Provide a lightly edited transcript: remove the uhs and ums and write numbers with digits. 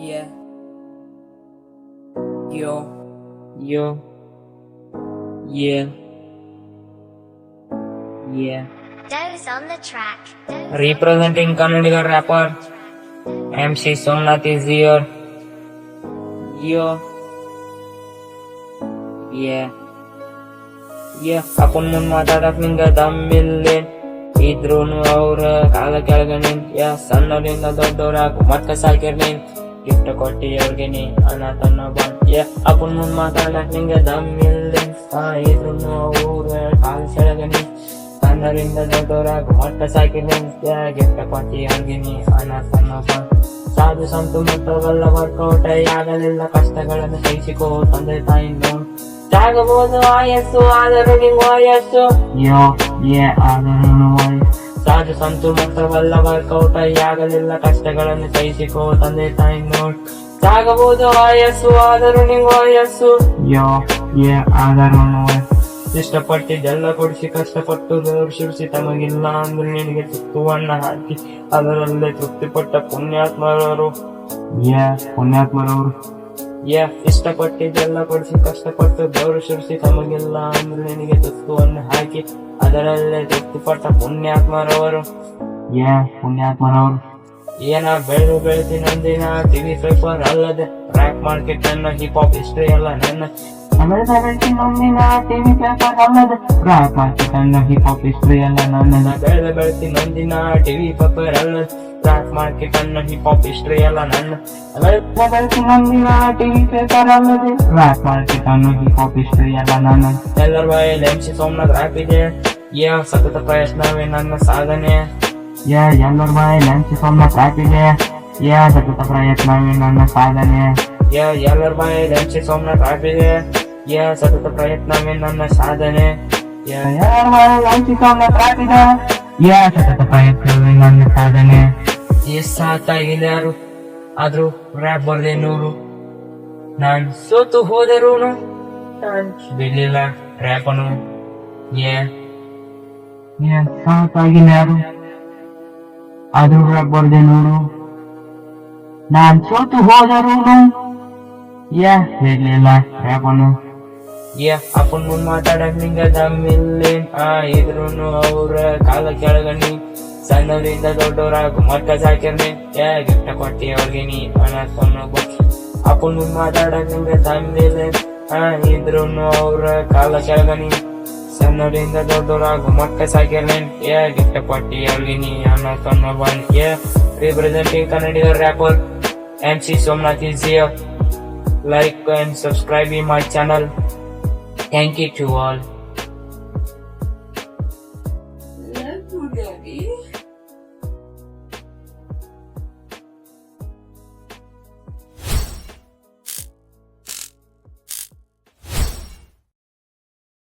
Yeah. Yo. Yo. Yeah. Yeah. Doze on the track. Representing Kannadiga rapper MC Somnath is here. Yo. Yeah. Yeah. ಅಪ್ಪನ ಮುಂದ್ ಮಾತಾಡಕ್ ನಿಂಗ ದಮ್ಮಿಲ್ಲೆ ಇದ್ರೂನು ಅವ್ರ ಕಾಲ ಕೆಳಗ ನಿಂತ ಸಣ್ಣರಿಂದ ದೊಡ್ಡವ್ರಾಗ ಮಕ್ಕ ಸಾಕಿರ್ ನಿಂತ ಗಿಫ್ಟ್ ಕೊಟ್ಟಿ ಅವ್ರಿಗೆ ನೀ ಅಣ್ಣ ತನ್ನ ಬಂದ್ ಅಪ್ಪನ ಮುಂದ್ ಮಾತಾಡಕ್ ನಿಂಗ ದಮ್ಮಿಲ್ಲೆ ಇದ್ರೂನು ಅವ್ರ ಕಾಲ ಕೆಳಗ ನಿಂತ ಸಣ್ಣರಿಂದ ದೊಡ್ಡವ್ರಾಗ ಮಕ್ಕ ಸಾಕಿರ್ ನಿಂತ ಗಿಫ್ಟ್ ಕೊಟ್ಟಿ ಅವ್ರಿಗೆ ನೀ ಅಣ್ಣ ತನ್ನ ಬಂದ್ ಸಾಧು ಸಂತು ಮಕ್ಕಳೆಲ್ಲ ವರ್ಕೌಟ್ ಆಗಲಿಲ್ಲ ಕಷ್ಟಗಳನ್ನು ಸಹಿಸಿಕೋ ತಂದೆ ತಾಯಿ ಸಾಗಬಹುದು ಆಯಸ್ಸು ಆದರೂ ನೀವು ವಯಸ್ಸು ಆದರೂ ಸಾಧು ಸಂತು ಮಕ್ಕಳೆಲ್ಲ ವರ್ಕೌಟ್ ಆಗಲಿಲ್ಲ ಕಷ್ಟಗಳನ್ನು ಸಹಿಸಿಕೋ ತಂದೆ ತಾಯಿ ನೋಡ್ ಸಾಗಬಹುದು ಆಯಸ್ಸು ಆದರೂ ನೀವು ವಯಸ್ಸು ಆದರೂ ಇಷ್ಟಪಟ್ಟಿದ್ದೆಲ್ಲ ಕೊಡಿಸಿ ಕಷ್ಟಪಟ್ಟು ಶಿರಿಸಿ ತಮಗಿಲ್ಲ ಅಂದ್ರೆ ನಿನಗೆ ತುತ್ತುವನ್ನ ಹಾಕಿ ಅದರಲ್ಲೇ ತೃಪ್ತಿಪಟ್ಟ ಪುಣ್ಯಾತ್ಮರವರು ಇಷ್ಟಪಟ್ಟಿದ್ದೆಲ್ಲ ಕೊಡಿಸಿ ಕಷ್ಟಪಟ್ಟು ದೇವರು ಶಿರಿಸಿ ತಮಗಿಲ್ಲ ಅಂದ್ರೆ ನಿನಗೆ ತುತ್ತುವನ್ನು ಹಾಕಿ ಅದರಲ್ಲೇ ತೃಪ್ತಿಪಟ್ಟ ಪುಣ್ಯಾತ್ಮರವರು ಏನ ಬೆಳೆದಿ ನಂದಿನ ಟಿವಿ ಪೇಪರ್ ಅಲ್ಲದೆ ಟ್ರ್ಯಾಕ್ ಮಾರ್ಕೆಟ್ ಅನ್ನ ಹಿಪ್ ಹಾಪ್ ಹಿಸ್ಟ್ರಿ ಎಲ್ಲ ನನ್ನ ನಂದಿನ ಟಿವಿ ಪೇಪರ್ ಅಲ್ಲದೆ ಟ್ರ್ಯಾಕ್ ಮಾರ್ಕೆಟ್ ಅನ್ನ ಹಿಪ್ ಹಾಪ್ ಹಿಸ್ಟ್ರಿ ಎಲ್ಲ ನನ್ನ ಬೆಳೆದಿ ನಂದಿನ ಟಿವಿ ಪೇಪರ್ ಅಲ್ಲದೆ ಟ್ರ್ಯಾಕ್ ಮಾರ್ಕೆಟ್ ಅನ್ನ ಹಿಪ್ ಹಾಪ್ ಹಿಸ್ಟ್ರಿ ಎಲ್ಲ ನನ್ನ ಬೆಳೆದಿ ನಂದಿನ ಟಿವಿ ಪೇಪರ್ ಅಲ್ಲದೆ ಟ್ರ್ಯಾಕ್ ಮಾರ್ಕೆಟ್ ಅನ್ನ ಹಿಪ್ ಹಾಪ್ ಹಿಸ್ಟ್ರಿ ಎಲ್ಲ ನನ್ನ ಎಲ್ಲರ ಬಾಯಲ್ಲಿ MC ಸೋಮನಾಥ್ ರ್ಯಾಪ್ ಇದೆ ಸತತ ಪ್ರಯತ್ನವೇ ನನ್ನ ಸಾಧನೆ ಎಲ್ಲರ ಬಾಯಲ್ಲಿ MC ಸೋಮನಾಥ್ ರ್ಯಾಪ್ ಇದೆ ಸತತ ಪ್ರಯತ್ನವೇ ನನ್ನ ಸಾಧನೆ ಎಲ್ಲರ ಬಾಯಲ್ಲಿ MC ಸೋಮನಾಥ್ ರ್ಯಾಪ್ ಇದೆ ಸತತ ಪ್ರಯತ್ನವೇ ನನ್ನ ಸಾಧನೆ ಎಲ್ಲರ ಬಾಯಲ್ಲಿ MC ಸೋಮನಾಥ್ ರ್ಯಾಪ್ ಇದೆ ಸತತ ಪ್ರಯತ್ನವೇ ನನ್ನ ಸಾಧನೆ ಸಾಕಾಗಿಲ್ಲ ಯಾರು ಆದ್ರೂ ರ್ಯಾಪ್ ಬರ್ದೆ 100 ನಾನ್ ಸೋತು ಹೋದರೂನು ನಾನ್ ಬಿಡ್ಲಿಲ್ಲ ರ್ಯಾಪನು ಸಾಕಾಗಿಲ್ಲ ಯಾರು ಆದ್ರೂ ರ್ಯಾಪ್ ಬರ್ದೆ 100 ನಾನ್ ಸೋತು ಹೋದರೂನು ಬಿಡ್ಲಿಲ್ಲ ರ್ಯಾಪನು ಅಪ್ಪನ ಮುಂದ್ ಮಾತಾಡಕ್ ನಿಂಗ ದಮ್ಮಿಲ್ಲೆ ಇದ್ರೂನು ಅವ್ರ ಕಾಲ ಕೆಳಗಣಿ ಸಣ್ಣದಿಂದ ದೊಡ್ಡವರಾಗ ಮಕ್ಕ ಸಾಕಿರ್ನಿ ಗಿಫ್ಟ್ ಕೊಟ್ಟಿ ಅವ್ರಿಗೆ ನೀ ಅಣ್ಣ ಅಪ್ಪನ ಮುಂದ್ ಮಾತಾಡಕ್ ನಿಂಗ ದಮ್ಮಿಲ್ಲೆ ಇದ್ರೂನು ಅವ್ರ ಕಾಲ ಕೆಳಗಣಿ ಸಣ್ಣದಿಂದ ದೊಡ್ಡವರಾಗ ಮಕ್ಕ ಸಾಕಿರ್ನಿ ಗಿಫ್ಟ್ ಕೊಟ್ಟಿ ಅವ್ರಿಗೆ ನೀ ಅಣ್ಣ ಬಂದ್ representing Kannadiga rapper MC Somnath is here. Like and subscribe in my channel. Thank you to all. Love you, Daddy.